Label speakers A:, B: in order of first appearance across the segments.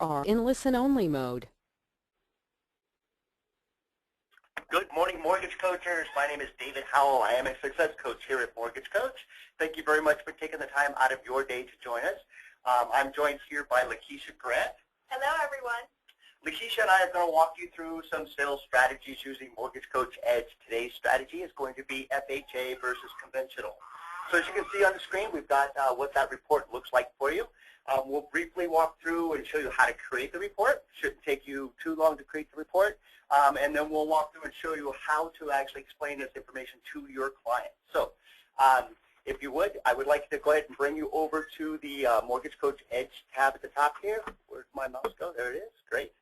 A: are in listen-only mode.
B: Good morning, Mortgage Coachers. My name is David Howell. I am a success coach here at Mortgage Coach. Thank you very much for taking the time out of your day to join us. I'm joined here by Lakeisha Grant.
C: Hello, everyone.
B: Lakeisha and I are going to walk you through some sales strategies using Mortgage Coach Edge. Today's strategy is going to be FHA versus conventional. So as you can see on the screen, we've got what that report looks like for you. We'll briefly walk through and show you how to create the report. Shouldn't take you too long to create the report. And then we'll walk through and show you how to actually explain this information to your client. So if you would, I would like to go ahead and bring you over to the Mortgage Coach Edge tab at the top here. Where'd my mouse go? There it is. Great.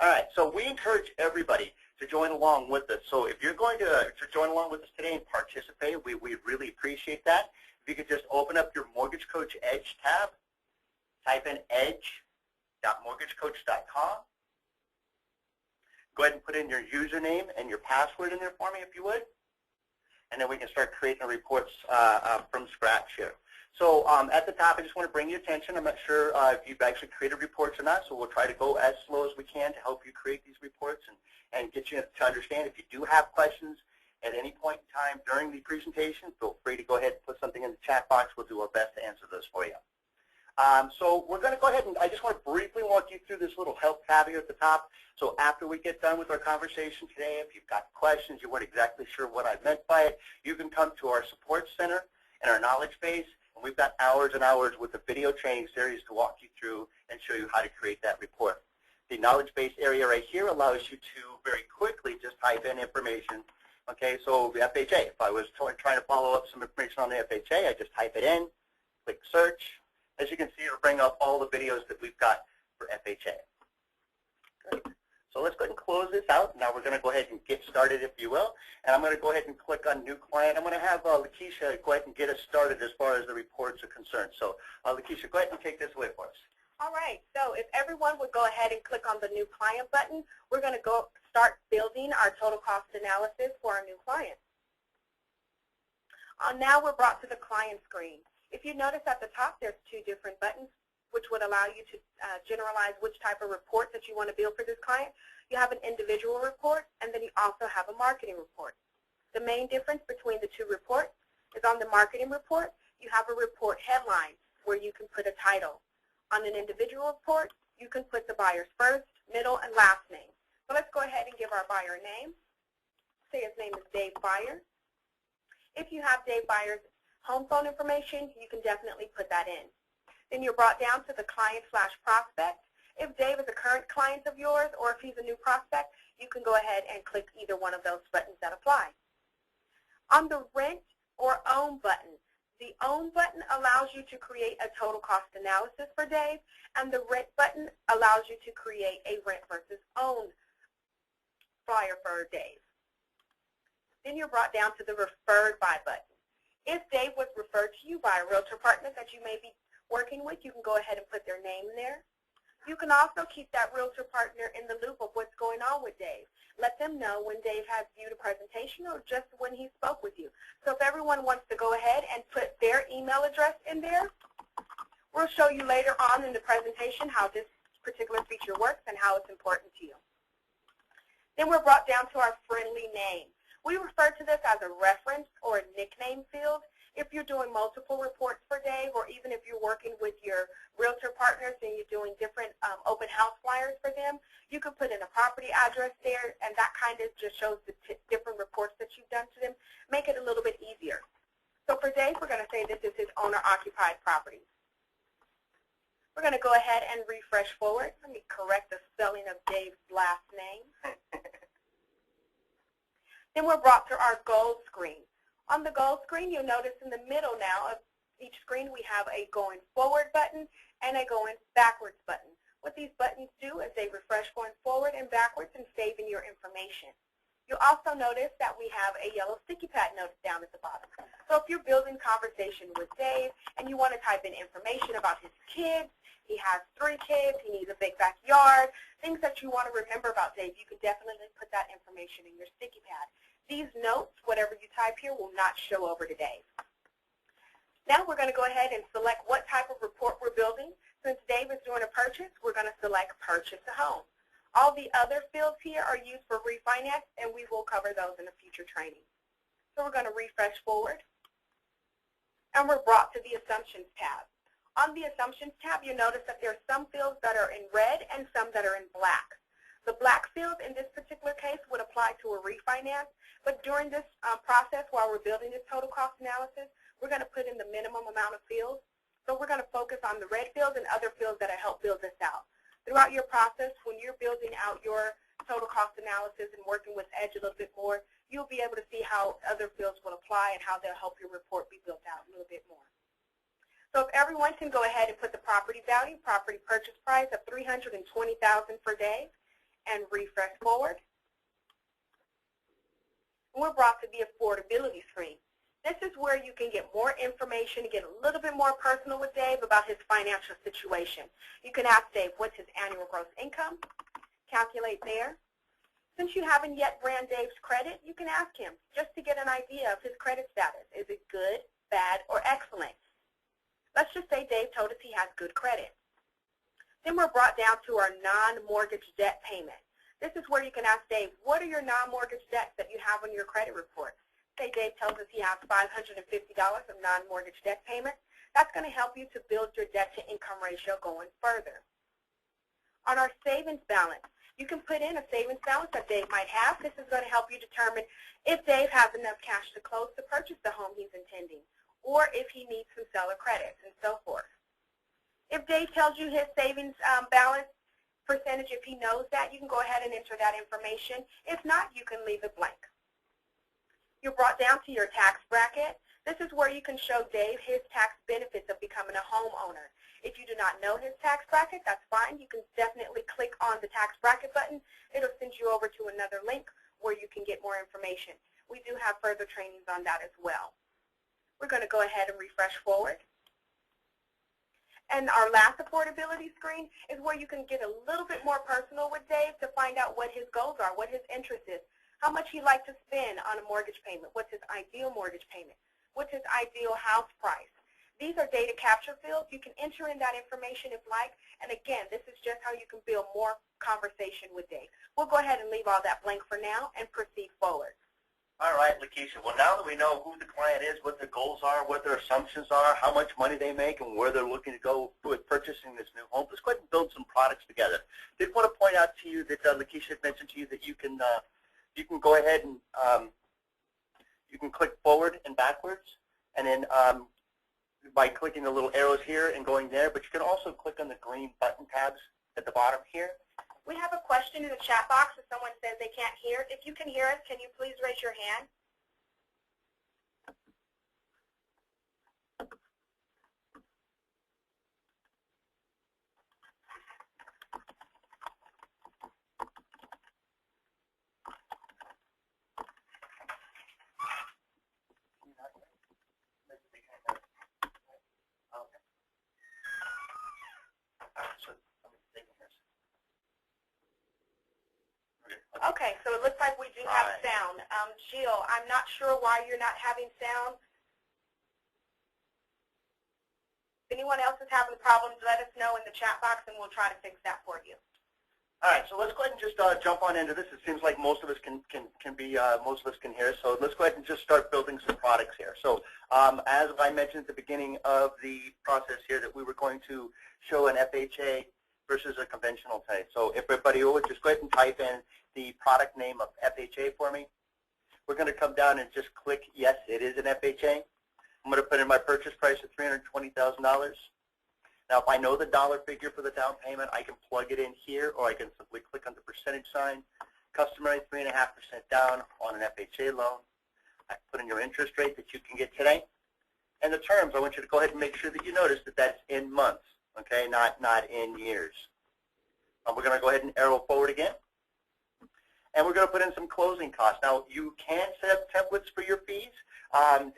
B: All right. So we encourage everybody to join along with us. So if you're going to join along with us today and participate, we really appreciate that. If you could just open up your Mortgage Coach Edge tab, type in edge.mortgagecoach.com. Go ahead and put in your username and your password in there for me, if you would. And then we can start creating the reports from scratch here. So at the top, I just want to bring your attention. I'm not sure if you've actually created reports or not, so we'll try to go as slow as we can to help you create these reports and get you to understand. If you do have questions at any point in time during the presentation, feel free to go ahead and put something in the chat box. We'll do our best to answer those for you. So we're going to go ahead and I just want to briefly walk you through this little help tab here at the top. So after we get done with our conversation today, if you've got questions, you weren't exactly sure what I meant by it, you can come to our support center and our knowledge base, and we've got hours and hours with the video training series to walk you through and show you how to create that report. The knowledge base area right here allows you to very quickly just type in information. Okay, so the FHA, if I was trying to follow up some information on the FHA, I just type it in, click search. As you can see, it'll bring up all the videos that we've got for FHA. Great. So let's go ahead and close this out. Now we're going to go ahead and get started, if you will. And I'm going to go ahead and click on New Client. I'm going to have Lakeisha go ahead and get us started as far as the reports are concerned. So Lakeisha, go ahead and take this away for us.
C: All right. So if everyone would go ahead and click on the New Client button, we're going to go start building our total cost analysis for our new client. Now we're brought to the client screen. If you notice at the top, there's two different buttons which would allow you to generalize which type of report that you want to build for this client. You have an individual report, and then you also have a marketing report. The main difference between the two reports is on the marketing report, you have a report headline where you can put a title. On an individual report, you can put the buyer's first, middle, and last name. So let's go ahead and give our buyer a name. Say his name is Dave Buyer. If you have Dave Buyer's home phone information, you can definitely put that in. Then you're brought down to the client/prospect. If Dave is a current client of yours or if he's a new prospect, you can go ahead and click either one of those buttons that apply. On the rent or own button, the own button allows you to create a total cost analysis for Dave, and the rent button allows you to create a rent versus own flyer for Dave. Then you're brought down to the referred by button. If Dave was referred to you by a realtor partner that you may be working with, you can go ahead and put their name there. You can also keep that realtor partner in the loop of what's going on with Dave. Let them know when Dave has viewed a presentation or just when he spoke with you. So if everyone wants to go ahead and put their email address in there, we'll show you later on in the presentation how this particular feature works and how it's important to you. Then we're brought down to our friendly name. We refer to this as a reference or a nickname field. If you're doing multiple reports for Dave, or even if you're working with your realtor partners and you're doing different open house flyers for them, you can put in a property address there, and that kind of just shows the different reports that you've done to them. Make it a little bit easier. So for Dave, we're going to say this is his owner-occupied property. We're going to go ahead and refresh forward. Let me correct the spelling of Dave's last name. Then we're brought to our goal screen. On the goal screen, you'll notice in the middle now of each screen we have a going forward button and a going backwards button. What these buttons do is they refresh going forward and backwards and saving your information. You'll also notice that we have a yellow sticky pad notice down at the bottom. So if you're building conversation with Dave and you want to type in information about his kids, he has 3 kids, he needs a big backyard, things that you want to remember about Dave, you can definitely put that information in your sticky pad. These notes, whatever you type here, will not show over to Dave. Now we're going to go ahead and select what type of report we're building. Since Dave is doing a purchase, we're going to select Purchase a Home. All the other fields here are used for refinance, and we will cover those in a future training. So we're going to refresh forward, and we're brought to the Assumptions tab. On the Assumptions tab, you'll notice that there are some fields that are in red and some that are in black. The black field in this particular case would apply to a refinance, but during this process, while we're building this total cost analysis, we're going to put in the minimum amount of fields. So we're going to focus on the red fields and other fields that help build this out. Throughout your process, when you're building out your total cost analysis and working with Edge a little bit more, you'll be able to see how other fields will apply and how they'll help your report be built out a little bit more. So if everyone can go ahead and put the property value, property purchase price of $320,000 for Dave, and refresh forward. We're brought to the affordability screen. This is where you can get more information, get a little bit more personal with Dave about his financial situation. You can ask Dave, what's his annual gross income? Calculate there. Since you haven't yet ran Dave's credit, you can ask him just to get an idea of his credit status. Is it good, bad, or excellent? Let's just say Dave told us he has good credit. Then we're brought down to our non-mortgage debt payment. This is where you can ask Dave, what are your non-mortgage debts that you have on your credit report? Say Dave tells us he has $550 of non-mortgage debt payment. That's going to help you to build your debt-to-income ratio going further. On our savings balance, you can put in a savings balance that Dave might have. This is going to help you determine if Dave has enough cash to close to purchase the home he's intending, or if he needs some seller credits and so forth. If Dave tells you his savings balance percentage, if he knows that, you can go ahead and enter that information. If not, you can leave it blank. You're brought down to your tax bracket. This is where you can show Dave his tax benefits of becoming a homeowner. If you do not know his tax bracket, that's fine. You can definitely click on the tax bracket button. It'll send you over to another link where you can get more information. We do have further trainings on that as well. We're going to go ahead and refresh forward. And our last affordability screen is where you can get a little bit more personal with Dave to find out what his goals are, what his interest is, how much he'd like to spend on a mortgage payment, what's his ideal mortgage payment, what's his ideal house price. These are data capture fields. You can enter in that information if like, and again, this is just how you can build more conversation with Dave. We'll go ahead and leave all that blank for now and proceed forward.
B: All right, Lakeisha. Well, now that we know who the client is, what their goals are, what their assumptions are, how much money they make, and where they're looking to go with purchasing this new home, let's go ahead and build some products together. Did want to point out to you that Lakeisha mentioned to you that you can go ahead and you can click forward and backwards, and then by clicking the little arrows here and going there, but you can also click on the green button tabs at the bottom here.
C: We have a question in the chat box if someone says they can't hear. If you can hear us, can you please raise your hand? Okay, so it looks like we do have sound. Jill, I'm not sure why you're not having sound. If anyone else is having problems, let us know in the chat box and we'll try to fix that for you.
B: All right, so let's go ahead and just jump on into this. It seems like most of us can hear us, so let's go ahead and just start building some products here. So as I mentioned at the beginning of the process here, that we were going to show an FHA versus a conventional type. So if everybody would just go ahead and type in the product name of FHA for me. We're going to come down and just click, yes, it is an FHA. I'm going to put in my purchase price of $320,000. Now, if I know the dollar figure for the down payment, I can plug it in here, or I can simply click on the percentage sign. Customary 3.5% down on an FHA loan. I put in your interest rate that you can get today. And the terms, I want you to go ahead and make sure that you notice that that's in months, okay, not in years. We're going to go ahead and arrow forward again. And we're going to put in some closing costs. Now, you can set up templates for your fees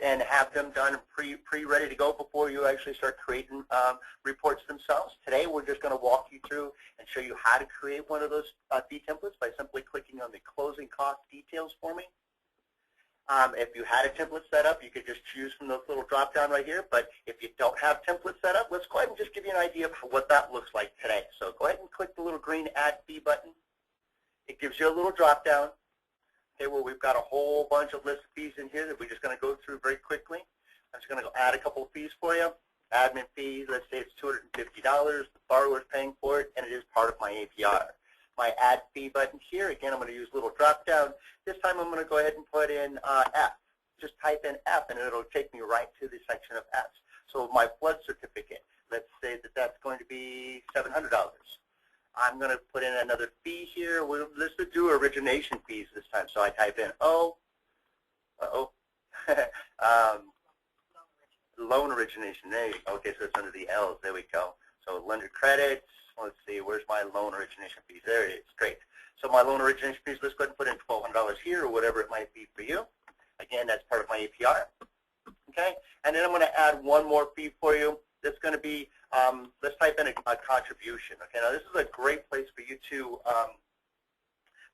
B: and have them done pre-ready to go before you actually start creating reports themselves. Today, we're just going to walk you through and show you how to create one of those fee templates by simply clicking on the closing cost details for me. If you had a template set up, you could just choose from those little drop down right here. But if you don't have templates set up, let's go ahead and just give you an idea of what that looks like today. So go ahead and click the little green Add Fee button. It gives you a little drop down. Okay, well, we've got a whole bunch of list of fees in here that we're just going to go through very quickly. I'm just going to go add a couple of fees for you. Admin fees, let's say it's $250. The borrower is paying for it, and it is part of my APR. My Add Fee button here, again, I'm going to use a little drop down. This time I'm going to go ahead and put in F. Just type in F, and it'll take me right to the section of F. So my flood certificate, let's say that that's going to be $700. I'm going to put in another fee here. Let's do origination fees this time. So I type in O. Loan origination. There you go. Okay, so it's under the L's. There we go. So lender credits. Let's see. Where's my loan origination fees? There it is. Great. So my loan origination fees, let's go ahead and put in $1,200 here or whatever it might be for you. Again, that's part of my APR. Okay? And then I'm going to add one more fee for you. That's going to be, let's type in a contribution. Okay, now this is a great place for you to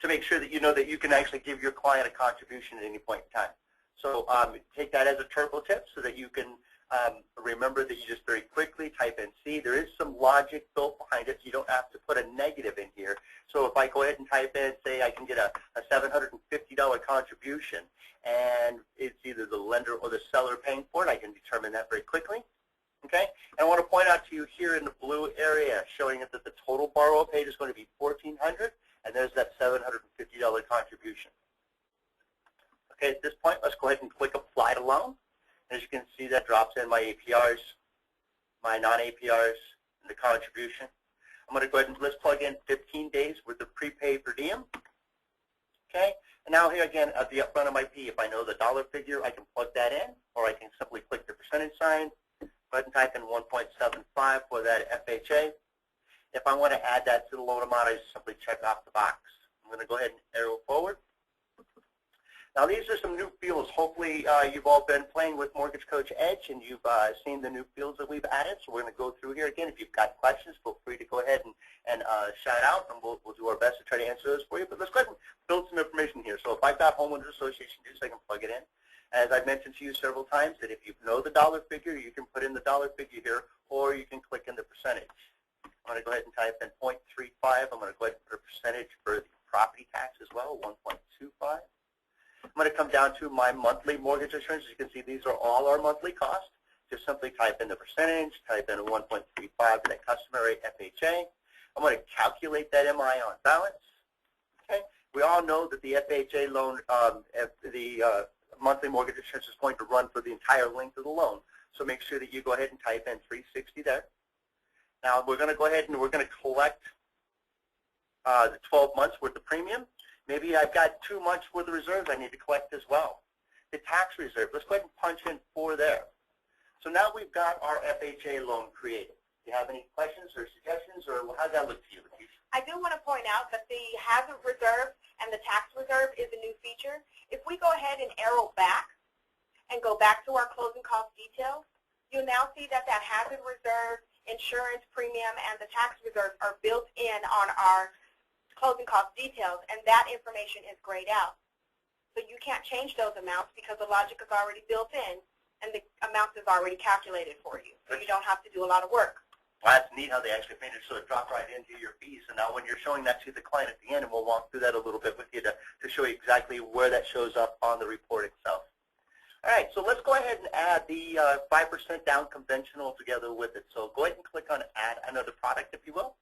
B: make sure that you know that you can actually give your client a contribution at any point in time. So take that as a turbo tip so that you can remember that you just very quickly type in C. There is some logic built behind it. You don't have to put a negative in here. So if I go ahead and type in, say I can get a $750 contribution, and it's either the lender or the seller paying for it, I can determine that very quickly. Okay, and I want to point out to you here in the blue area, showing that the total borrower paid is going to be $1,400, and there's that $750 contribution. Okay, at this point, let's go ahead and click Apply to Loan. As you can see, that drops in my APRs, my non-APRs, and the contribution. I'm going to go ahead and let's plug in 15 days worth of prepaid per diem. Okay, and now here again at the upfront of my fee, if I know the dollar figure, I can plug that in, or I can simply click the percentage sign. Go ahead and type in 1.75 for that FHA. If I want to add that to the loan amount, I just simply check off the box. I'm going to go ahead and arrow forward. Now these are some new fields. Hopefully you've all been playing with Mortgage Coach Edge and you've seen the new fields that we've added. So we're going to go through here again. If you've got questions, feel free to go ahead and shout out, and we'll do our best to try to answer those for you. But let's go ahead and build some information here. So if I've got homeowners association dues, I can plug it in. As I've mentioned to you several times, that if you know the dollar figure, you can put in the dollar figure here, or you can click in the percentage. I'm going to go ahead and type in 0.35. I'm going to go ahead and put a percentage for the property tax as well, 1.25. I'm going to come down to my monthly mortgage insurance. As you can see, these are all our monthly costs. Just simply type in the percentage, type in a 1.35 to that customer rate FHA. I'm going to calculate that MI on balance. Okay. We all know that the FHA loan, monthly mortgage insurance is going to run for the entire length of the loan. So make sure that you go ahead and type in 360 there. Now we're going to go ahead and we're going to collect the 12 months worth of premium. Maybe I've got 2 months worth of reserves I need to collect as well. The tax reserve, let's go ahead and punch in 4 there. So now we've got our FHA loan created. Do you have any questions or suggestions, or how does that look to you, Lakeisha?
C: I do want to point out that the hazard reserve and the tax reserve is a new feature. If we go ahead and arrow back and go back to our closing cost details, you'll now see that that hazard reserve, insurance premium, and the tax reserve are built in on our closing cost details, and that information is grayed out. So you can't change those amounts because the logic is already built in and the amount is already calculated for you. So you don't have to do a lot of work.
B: Well, that's neat how they actually made it so it dropped right into your fees. And now when you're showing that to the client at the end, and we'll walk through that a little bit with you to show you exactly where that shows up on the report itself. All right, so let's go ahead and add the 5% down conventional together with it. So go ahead and click on Add Another Product, if you will.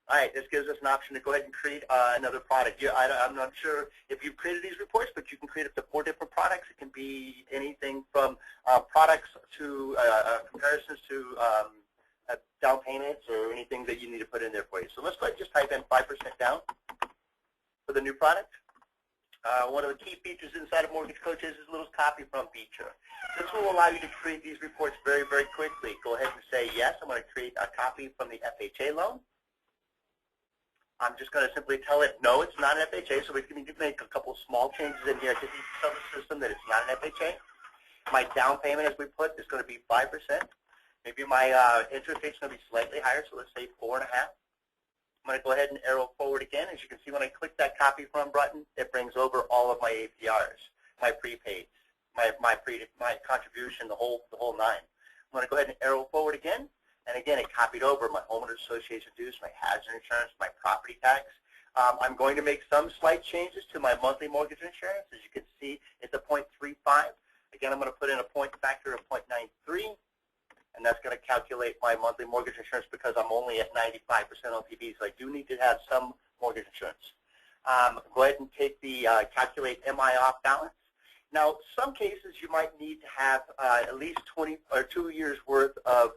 B: All right, this gives us an option to go ahead and create another product. I'm not sure if you've created these reports, but you can create up to 4 different products. It can be anything from products to comparisons to down payments or anything that you need to put in there for you. So let's go ahead and just type in 5% down for the new product. One of the key features inside of Mortgage Coach is this little copy from feature. This will allow you to create these reports very, very quickly. Go ahead and say, yes, I'm going to create a copy from the FHA loan. I'm just going to simply tell it, no, it's not an FHA, so we can make a couple small changes in here to tell the system that it's not an FHA. My down payment, as we put, is going to be 5%. Maybe my interest rate is going to be slightly higher, so let's say 4.5. I'm going to go ahead and arrow forward again. As you can see, when I click that copy from button, it brings over all of my APRs. my prepaid, my contribution, the whole nine. I'm going to go ahead and arrow forward again, and again it copied over my homeowners association dues, my hazard insurance, my property tax. I'm going to make some slight changes to my monthly mortgage insurance. As you can see, it's a 0.35. Again, I'm going to put in a point factor of 0.93, and that's going to calculate my monthly mortgage insurance because I'm only at 95% LTV, so I do need to have some mortgage insurance. Go ahead and take the calculate MI off balance. Now, some cases you might need to have at least 20 or 2 years worth of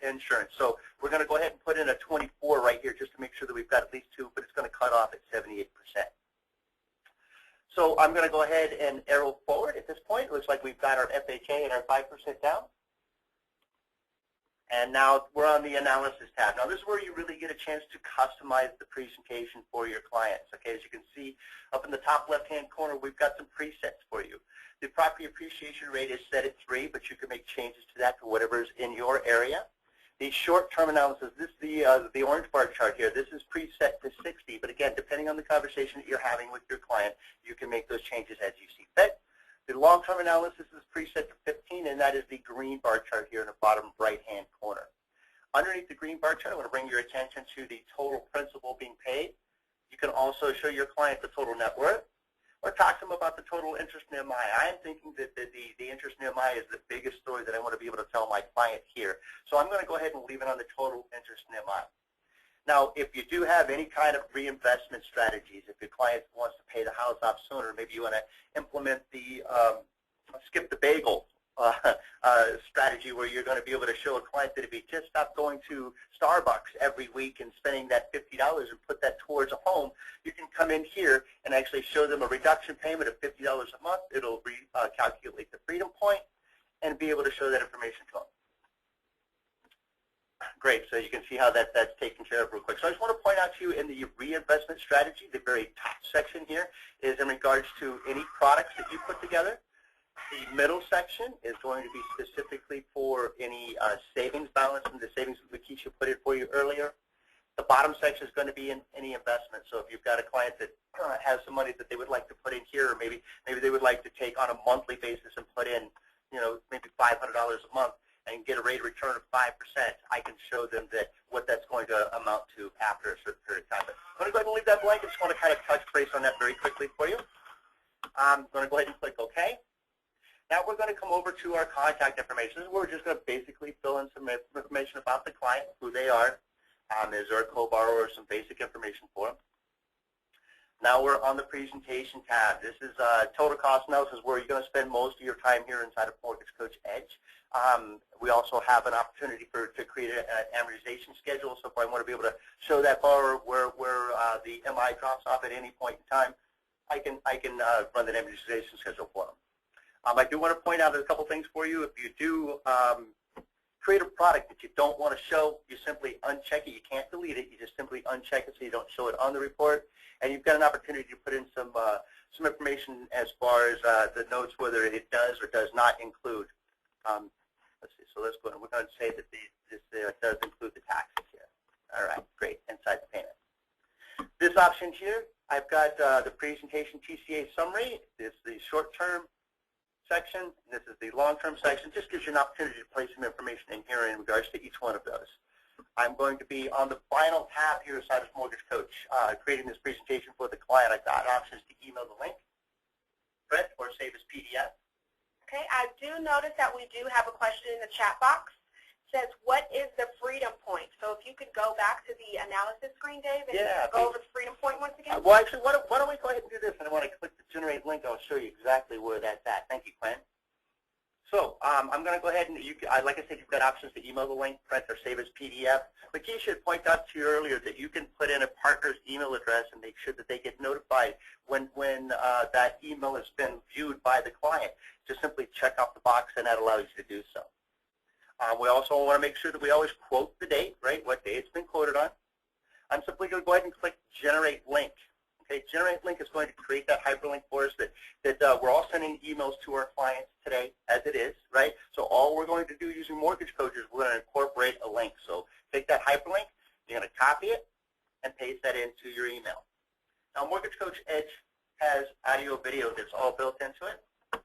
B: insurance. So we're going to go ahead and put in a 24 right here just to make sure that we've got at least 2, but it's going to cut off at 78%. So I'm going to go ahead and arrow forward at this point. It looks like we've got our FHA and our 5% down. And now we're on the analysis tab. Now this is where you really get a chance to customize the presentation for your clients. Okay, as you can see up in the top left-hand corner, we've got some presets for you. The property appreciation rate is set at 3, but you can make changes to that to whatever is in your area. The short-term analysis, this is the orange bar chart here. This is preset to 60, but again, depending on the conversation that you're having with your client, you can make those changes as you see fit. The long-term analysis is preset to 15, and that is the green bar chart here in the bottom right-hand corner. Underneath the green bar chart, I want to bring your attention to the total principal being paid. You can also show your client the total net worth, or talk to them about the total interest in MI. I am thinking that the interest in MI is the biggest story that I want to be able to tell my client here. So I'm going to go ahead and leave it on the total interest in MI. Now, if you do have any kind of reinvestment strategies, if your client wants to pay the house off sooner, maybe you want to implement the skip the bagel strategy where you're going to be able to show a client that if he just stopped going to Starbucks every week and spending that $50 and put that towards a home, you can come in here and actually show them a reduction payment of $50 a month. It'll calculate the freedom point and be able to show that information to them. Great, so you can see how that's taken care of real quick. So I just want to point out to you in the reinvestment strategy, the very top section here is in regards to any products that you put together. The middle section is going to be specifically for any savings balance and the savings that Lakeisha put in for you earlier. The bottom section is going to be in any investment. So if you've got a client that has some money that they would like to put in here, or maybe they would like to take on a monthly basis and put in, maybe $500 a month, and get a rate of return of 5%, I can show them that what that's going to amount to after a certain period of time. But I'm going to go ahead and leave that blank. I just want to kind of touch base on that very quickly for you. I'm going to go ahead and click OK. Now we're going to come over to our contact information. We're just going to basically fill in some information about the client, who they are. Is there a co-borrower, some basic information for them. Now we're on the presentation tab. This is total cost analysis, where you're going to spend most of your time here inside of Mortgage Coach Edge. We also have an opportunity to create an amortization schedule. So if I want to be able to show that borrower where the MI drops off at any point in time, I can run that amortization schedule for them. I do want to point out a couple things for you. If you do create a product that you don't want to show, you simply uncheck it. You can't delete it. You just simply uncheck it so you don't show it on the report. And you've got an opportunity to put in some information as far as the notes, whether it does or does not include. Let's see. So let's go ahead. We're going to say that this does include the taxes here. All right, great. Inside the payment. This option here, I've got the presentation TCA summary. This is the short-term section. This is the long-term section. Just gives you an opportunity to place some information in here in regards to each one of those. I'm going to be on the final tab here inside of Mortgage Coach, creating this presentation for the client. I've got options to email the link, print, or save as PDF.
C: Okay, I do notice that we do have a question in the chat box. It says, what is the freedom point? So if you could go back to the analysis screen, Dave, and go over the freedom point once again.
B: Well, actually, why don't we go ahead and do this? And when I click the generate link, I'll show you exactly where that's at. Thank you, Quinn. So I'm going to go ahead and, like I said, you've got options to email the link, print, or save as PDF. Lakeisha had pointed out to you earlier that you can put in a partner's email address and make sure that they get notified when that email has been viewed by the client. Just simply check off the box, and that allows you to do so. We also want to make sure that we always quote the date, right, what day it's been quoted on. I'm simply going to go ahead and click Generate Link. Okay, Generate Link is going to create that hyperlink for us that we're all sending emails to our clients today as it is, right? So all we're going to do using Mortgage Coach is we're going to incorporate a link. So take that hyperlink, you're going to copy it, and paste that into your email. Now Mortgage Coach Edge has audio video that's all built into it.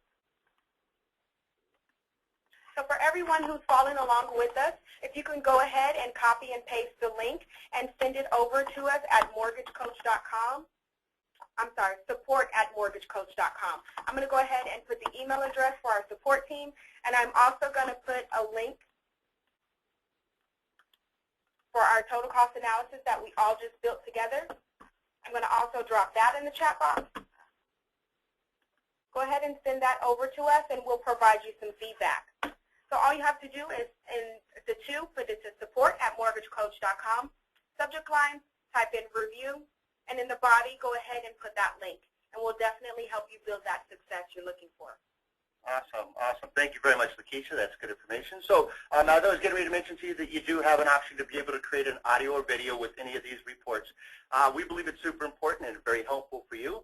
C: So for everyone who's following along with us, if you can go ahead and copy and paste the link and send it over to us at mortgagecoach.com. I'm sorry, support@mortgagecoach.com. I'm going to go ahead and put the email address for our support team, and I'm also going to put a link for our total cost analysis that we all just built together. I'm going to also drop that in the chat box. Go ahead and send that over to us, and we'll provide you some feedback. So all you have to do is, in the two, put it to support@mortgagecoach.com. Subject line, type in review, and in the body, go ahead and put that link, and we'll definitely help you build that success you're looking for.
B: Awesome, awesome. Thank you very much, Lakeisha. That's good information. So now I was getting ready to mention to you that you do have an option to be able to create an audio or video with any of these reports. We believe it's super important and very helpful for you.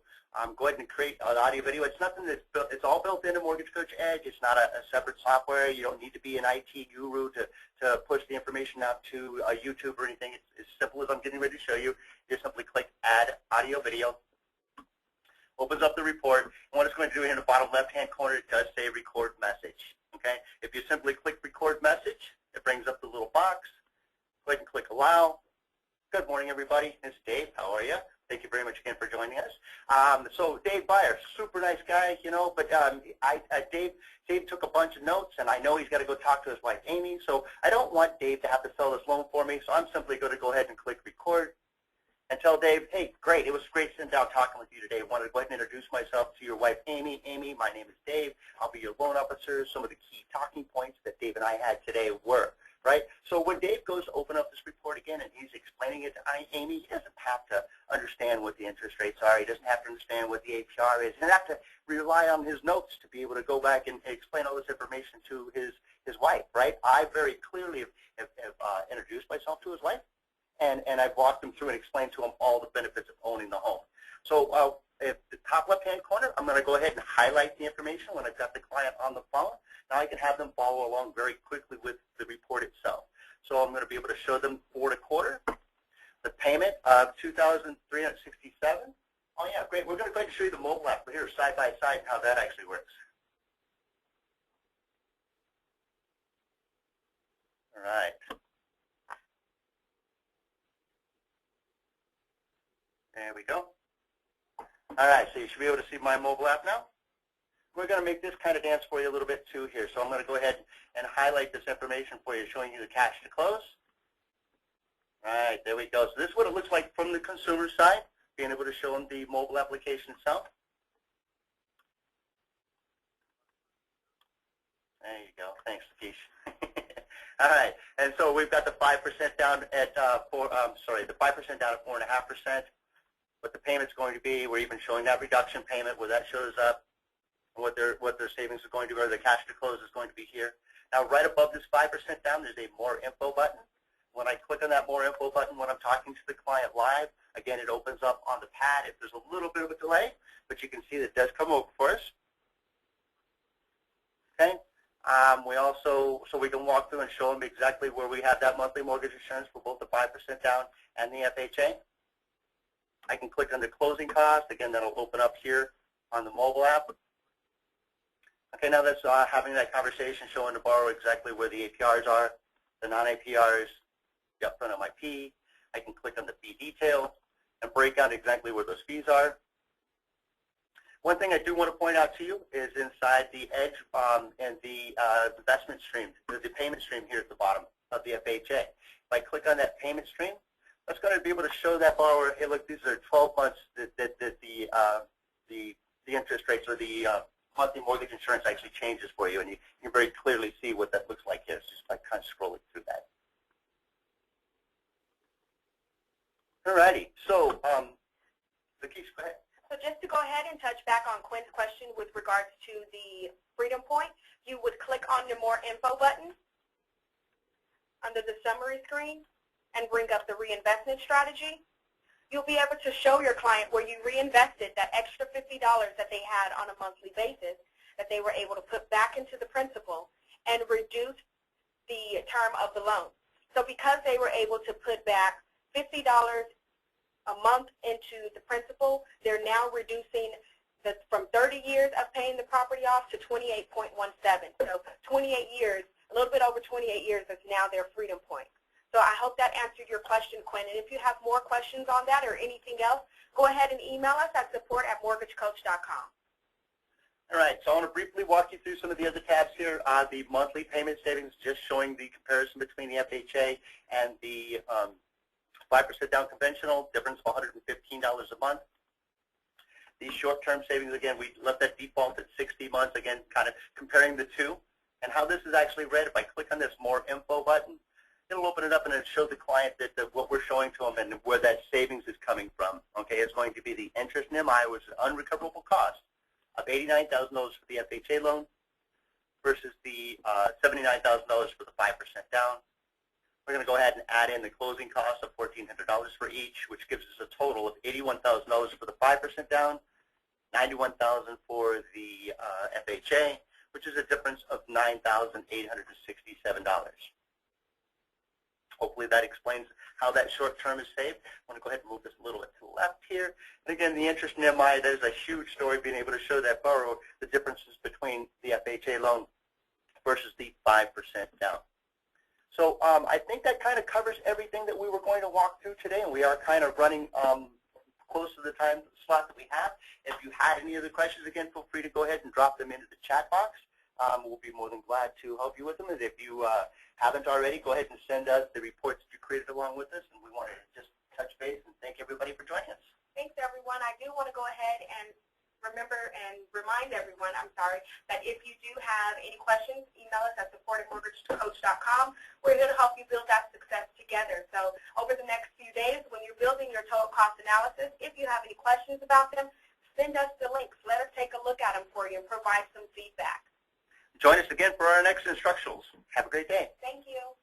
B: Go ahead and create an audio video. It's nothing that's built, it's all built into Mortgage Coach Edge. It's not a separate software. You don't need to be an IT guru to push the information out to YouTube or anything. It's as simple as I'm getting ready to show you. Just simply click Add Audio Video. Opens up the report, and what it's going to do here in the bottom left-hand corner, it does say record message. Okay? If you simply click record message, it brings up the little box. Go ahead and click allow. Good morning, everybody. It's Dave. How are you? Thank you very much again for joining us. So Dave Byer, super nice guy, you know, but Dave took a bunch of notes, and I know he's got to go talk to his wife, Amy, so I don't want Dave to have to sell this loan for me, so I'm simply going to go ahead and click record. And tell Dave, hey, great, it was great sitting down talking with you today. I wanted to go ahead and introduce myself to your wife, Amy. Amy, my name is Dave. I'll be your loan officer. Some of the key talking points that Dave and I had today were, right? So when Dave goes to open up this report again and he's explaining it to Amy, he doesn't have to understand what the interest rates are. He doesn't have to understand what the APR is. He doesn't have to rely on his notes to be able to go back and explain all this information to his wife, right? I very clearly have introduced myself to his wife. And I've walked them through and explained to them all the benefits of owning the home. So at the top left-hand corner, I'm going to go ahead and highlight the information when I've got the client on the phone. Now I can have them follow along very quickly with the report itself. So I'm going to be able to show them for the quarter, the payment of $2,367. Oh yeah, great. We're going to go ahead and show you the mobile app here side by side and how that actually works. All right. There we go. All right, so you should be able to see my mobile app now. We're going to make this kind of dance for you a little bit too here. So I'm going to go ahead and highlight this information for you, showing you the cash to close. All right, there we go. So this is what it looks like from the consumer side, being able to show them the mobile application itself. There you go. Thanks, Lakeisha. All right, and so we've got the 5% down at the 5% down at 4.5%. What the payment's going to be. We're even showing that reduction payment where that shows up, what their savings is going to be, or the cash to close is going to be here. Now, right above this 5% down, there's a More Info button. When I click on that More Info button when I'm talking to the client live, again, it opens up on the pad. If there's a little bit of a delay, but you can see that it does come over for us. Okay. So we can walk through and show them exactly where we have that monthly mortgage insurance for both the 5% down and the FHA. I can click on the closing cost. Again, that'll open up here on the mobile app. Okay, now that's having that conversation, showing the borrower exactly where the APRs are, the non-APRs, the upfront MIP. I can click on the fee detail and break out exactly where those fees are. One thing I do want to point out to you is inside the Edge and the investment stream, the payment stream here at the bottom of the FHA. If I click on that payment stream, that's going to be able to show that borrower, hey, look, these are 12 months that the interest rates or the monthly mortgage insurance actually changes for you, and you can very clearly see what that looks like here. It's just by kind of scrolling through that. All righty. So, Lakeisha, go ahead.
C: So just to go ahead and touch back on Quinn's question with regards to the Freedom Point, you would click on the More Info button under the summary screen and bring up the reinvestment strategy. You'll be able to show your client where you reinvested that extra $50 that they had on a monthly basis that they were able to put back into the principal and reduce the term of the loan. So because they were able to put back $50 a month into the principal, they're now reducing That's from 30 years of paying the property off to 28.17. So 28 years, a little bit over 28 years is now their freedom point. So I hope that answered your question, Quinn. And if you have more questions on that or anything else, go ahead and email us at support@mortgagecoach.com.
B: All right, so I want to briefly walk you through some of the other tabs here. The monthly payment savings, just showing the comparison between the FHA and the 5% down conventional, difference of $115 a month. The short-term savings, again, we left that default at 60 months, again, kind of comparing the two. And how this is actually read, if I click on this More Info button, it'll open it up and it'll show the client that what we're showing to them and where that savings is coming from. Okay, it's going to be the interest in MI, which is unrecoverable cost, of $89,000 for the FHA loan versus the $79,000 for the 5% down. We're going to go ahead and add in the closing costs of $1,400 for each, which gives us a total of $81,000 for the 5% down, $91,000 for the FHA, which is a difference of $9,867. Hopefully that explains how that short term is saved. I want to go ahead and move this a little bit to the left here. And again, the interest in MI, that is a huge story, being able to show that borrower the differences between the FHA loan versus the 5% down. So I think that kind of covers everything that we were going to walk through today, and we are kind of running close to the time slot that we have. If you had any other questions, again, feel free to go ahead and drop them into the chat box. We'll be more than glad to help you with them. And if you haven't already, go ahead and send us the reports that you created along with us. And we want to just touch base and thank everybody for joining us.
C: Thanks, everyone. I do want to go ahead and remember and remind everyone, that if you do have any questions, email us at support@mortgagecoach.com. We're here to help you build that success together. So over the next few days, when you're building your total cost analysis, if you have any questions about them, send us the links. Let us take a look at them for you and provide some feedback.
B: Join us again for our next instructionals. Have a great day.
C: Thank you.